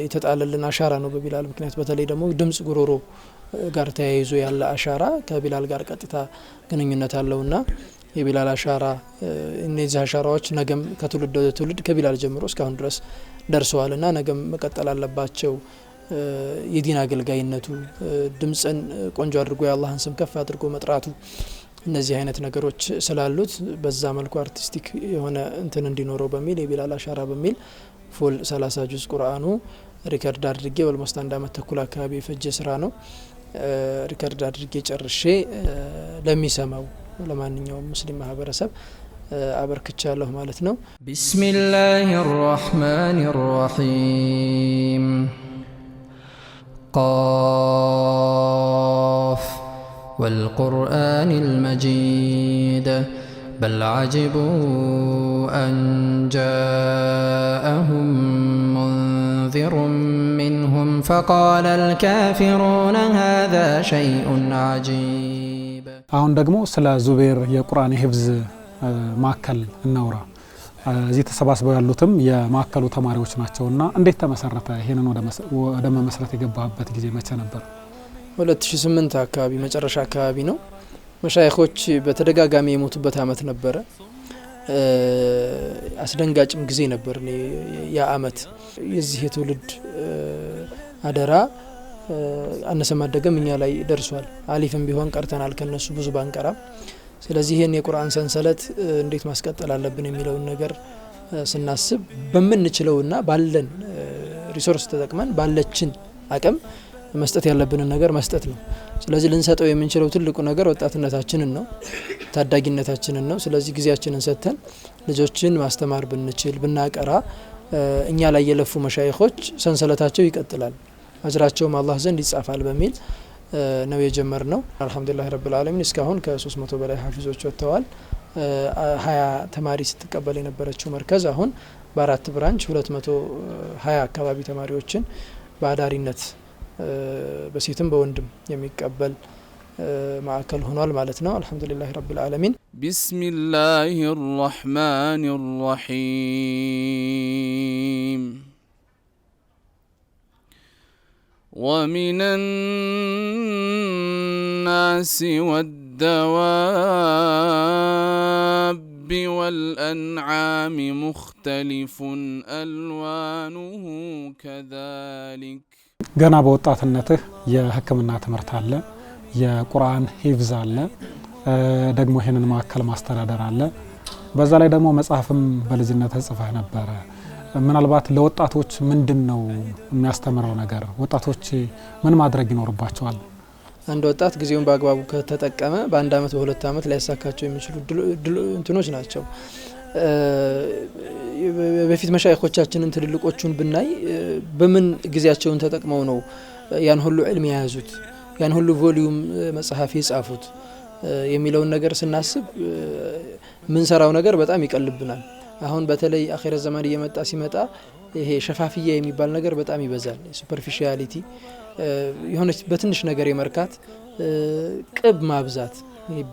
የተጣለልን አሻራ ነው በቢላል ምክንያት። በተለይ ደግሞ ድምጽ ጉሮሮ ጋር ተያይዞ ያለ አሻራ ከቢላል ጋር ቀጥታ ግንኙነት አለውና የቢላል አሻራ እነዚህ አሻራዎች ነገም ከትውልድ ወደ ትውልድ ከቢላል ጀምሮ እስካሁን ድረስ ደርሰዋልና ነገም መቀጠል አለባቸው። የዲን አገልጋይነቱ ድምጽን ቆንጆ አድርጎ የአላህን ስም ከፍ አድርጎ መጥራቱ እነዚህ አይነት ነገሮች ስላሉት በዛ መልኩ አርቲስቲክ የሆነ እንትን እንዲኖረው በሚል የቢላል አሻራ በሚል ፉል 30 ጁዝ ቁርአኑ ሪከርድ አድርጌ ኦልሞስት 1 አመት ተኩል አካባቢ የፈጀ ስራ ነው። ሪከርድ አድርጌ ጨርሼ ለሚሰማው ለማንኛውም ሙስሊም ማህበረሰብ አበርክቻለሁ ማለት ነው።
ቢስሚላሂር ረህማኒር ረሂም ቃፍ والقرآن المجيد بل عجبوا أن جاءهم منذر منهم فقال الكافرون هذا شيء عجيب.
አሁን ደግሞ ስለ ዙቤር የቁርአን ሂፍዝ ማዕከል እናውራ። እዚህ ተሰባስበው ያሉትም የማዕከሉ ተማሪዎች ናቸውና እንዴት ተመሰረተ? ይሄንን ወደ መመስረት የገባበት ጊዜ መቼ ነበር?
2008 አካባቢ መጨረሻ አካባቢ ነው። መሻይኾች በተደጋጋሚ የሞቱበት አመት ነበረ። አስደንጋጭም ጊዜ ነበር ያ አመት። የዚህ የትውልድ አደራ አነሰም አደገም እኛ ላይ ደርሷል። አሊፍም ቢሆን ቀርተናል ከነሱ ብዙ ባንቀራ። ስለዚህ ይሄን የቁርአን ሰንሰለት እንዴት ማስቀጠል አለብን የሚለውን ነገር ስናስብ በመንችለውና ባለን ሪሶርስ ተጠቅመን ባለችን አቅም መስጠት ያለብንን ነገር መስጠት ነው። ስለዚህ ልንሰጠው የምንችለው ትልቁ ነገር ወጣትነታችንን ነው፣ ታዳጊነታችንን ነው። ስለዚህ ጊዜያችንን ሰጥተን ልጆችን ማስተማር ብንችል ብናቀራ እኛ ላይ የለፉ መሻይኾች ሰንሰለታቸው ይቀጥላል፣ አጅራቸውም አላህ ዘንድ ይጻፋል በሚል ነው የጀመርነው። አልহামዱሊላህ ረብል ዓለሚን እስካሁን ከ300 በላይ ሐፊዞች ወጥተዋል። 20 ተማሪ ስትቀበል የነበረችው መርከዝ አሁን በአራት ብራንች 220 አካባቢ ተማሪዎችን በአዳሪነት በሴትም በወንድም የሚቀበል ማዕከል ሆኗል ማለት ነው። አልহামዱሊላህ ረብል ዓለሚን።
ቢስሚላሂር ረህማኒር ረሂም ومن الناس والدواب والأنعام مختلف ألوانه كذلك.
ገና በወጣትነትህ የህክምና ትምህርት አለ፣ የቁርአን ሂፍዝ አለ፣ ደግሞ ይሄንን ማዕከል ማስተዳደር አለ። በዛ ላይ ደግሞ መጽሐፍም በልጅነት ጽፈህ ነበረ። ምናልባት ለወጣቶች ምንድነው የሚያስተምረው ነገር? ወጣቶች ምን ማድረግ ይኖርባቸዋል?
አንድ ወጣት ጊዜውን በአግባቡ ከተጠቀመ በአንድ አመት በሁለት አመት ሊያሳካቸው የሚችሉ እንትኖች ናቸው። በፊት መሻይኾቻችንን ትልልቆቹን ብናይ በምን ጊዜያቸውን ተጠቅመው ነው ያን ሁሉ ዕልም የያዙት ያን ሁሉ ቮሊዩም መጽሐፍ የጻፉት የሚለውን ነገር ስናስብ ምን ሰራው ነገር በጣም ይቀልብናል። አሁን በተለይ አኺረ ዘማን እየመጣ ሲመጣ ይሄ ሸፋፊያ የሚባል ነገር በጣም ይበዛል። ሱፐርፊሻሊቲ የሆነች በትንሽ ነገር የመርካት ቅብ ማብዛት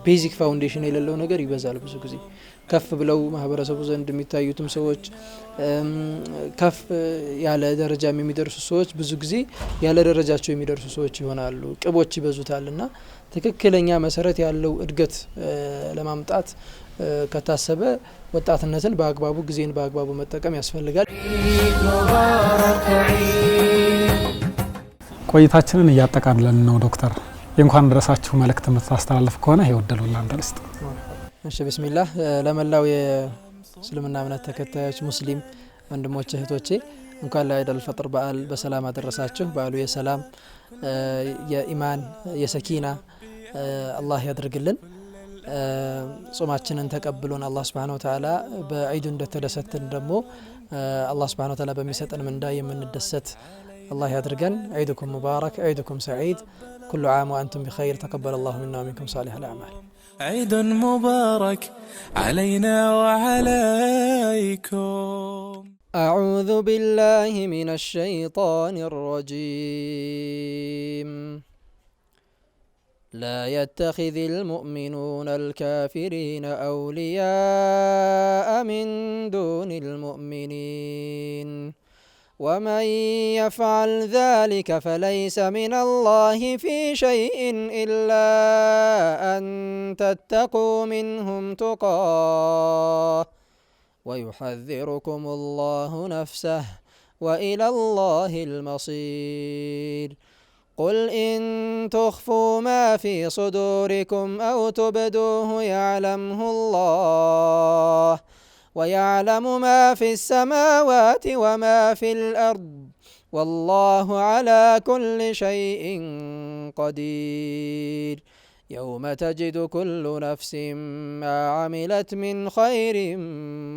ቤዚክ ፋውንዴሽን የሌለው ነገር ይበዛል። ብዙ ጊዜ ከፍ ብለው ማህበረሰቡ ዘንድ የሚታዩትም ሰዎች ከፍ ያለ ደረጃ የሚደርሱ ሰዎች ብዙ ጊዜ ያለ ደረጃቸው የሚደርሱ ሰዎች ይሆናሉ። ቅቦች ይበዙታልና ትክክለኛ መሰረት ያለው እድገት ለማምጣት ከታሰበ ወጣትነትን በአግባቡ ጊዜን በአግባቡ መጠቀም ያስፈልጋል።
ቆይታችንን እያጠቃለልን ነው ዶክተር። እንኳን ደረሳችሁ መልእክት የምታስተላልፍ ከሆነ ይወደሉላ አንደርስት።
እሺ ቢስሚላህ ለመላው የእስልምና እምነት ተከታዮች ሙስሊም ወንድሞቼ እህቶቼ እንኳን ለዒድ አልፈጥር በዓል በሰላም አደረሳችሁ። በዓሉ የሰላም የኢማን የሰኪና አላህ ያድርግልን። ጾማችንን ተቀብሎን አላህ Subhanahu Wa Ta'ala በዒዱ እንደተደሰትን ደግሞ አላህ Subhanahu Wa Ta'ala በሚሰጠን ምንዳ የምንደሰት الله يدرجن. عيدكم مبارك، عيدكم سعيد، كل عام وأنتم بخير، تقبل الله منا ومنكم صالح الأعمال.
عيد مبارك علينا وعليكم.
أعوذ بالله من الشيطان الرجيم. لا يتخذ المؤمنون الكافرين أولياء من دون المؤمنين ومن يفعل ذلك فليس من الله في شيء إلا أن تتقوا منهم تقاه ويحذركم الله نفسه وإلى الله المصير. قل إن تخفوا ما في صدوركم أو تبدوه يعلمه الله ويعلم ما في السماوات وما في الأرض والله على كل شيء قدير. يوم تجد كل نفس ما عملت من خير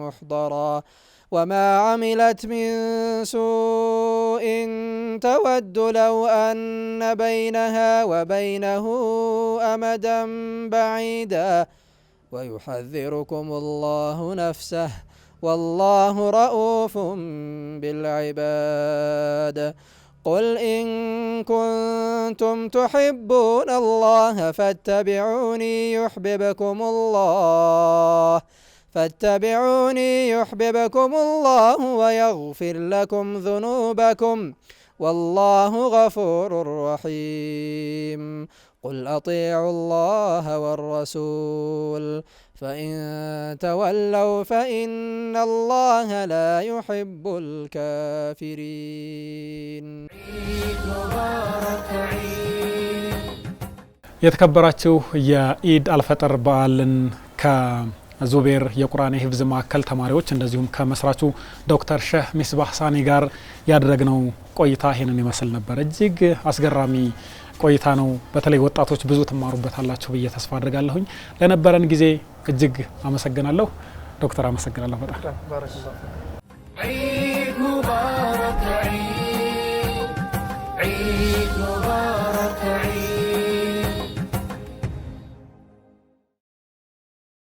محضرا وما عملت من سوء تود لو أن بينها وبينه أمدا بعيدا ويحذركم الله نفسه والله رؤوف بالعباد. قل إن كنتم تحبون الله فاتبعوني يحببكم الله ويغفر لكم ذنوبكم والله غفور رحيم. قل أطيعوا الله والرسول فإن تولوا فإن الله لا يحب الكافرين.
የተከበራችሁ የኢድ አልፈጥር በዓልን ከዙቤር የቁርአን የሂፍዝ ማዕከል ተማሪዎች እንደዚሁም ከመስራቹ ዶክተር ሼህ ሚስባህ ሳኒ ጋር ያደረግነው ቆይታ ይሄንን ይመስል ነበር። እጅግ አስገራሚ ቆይታ ነው። በተለይ ወጣቶች ብዙ ትማሩበታላችሁ ብዬ ተስፋ አድርጋለሁኝ። ለነበረን ጊዜ እጅግ አመሰግናለሁ ዶክተር። አመሰግናለሁ በጣም።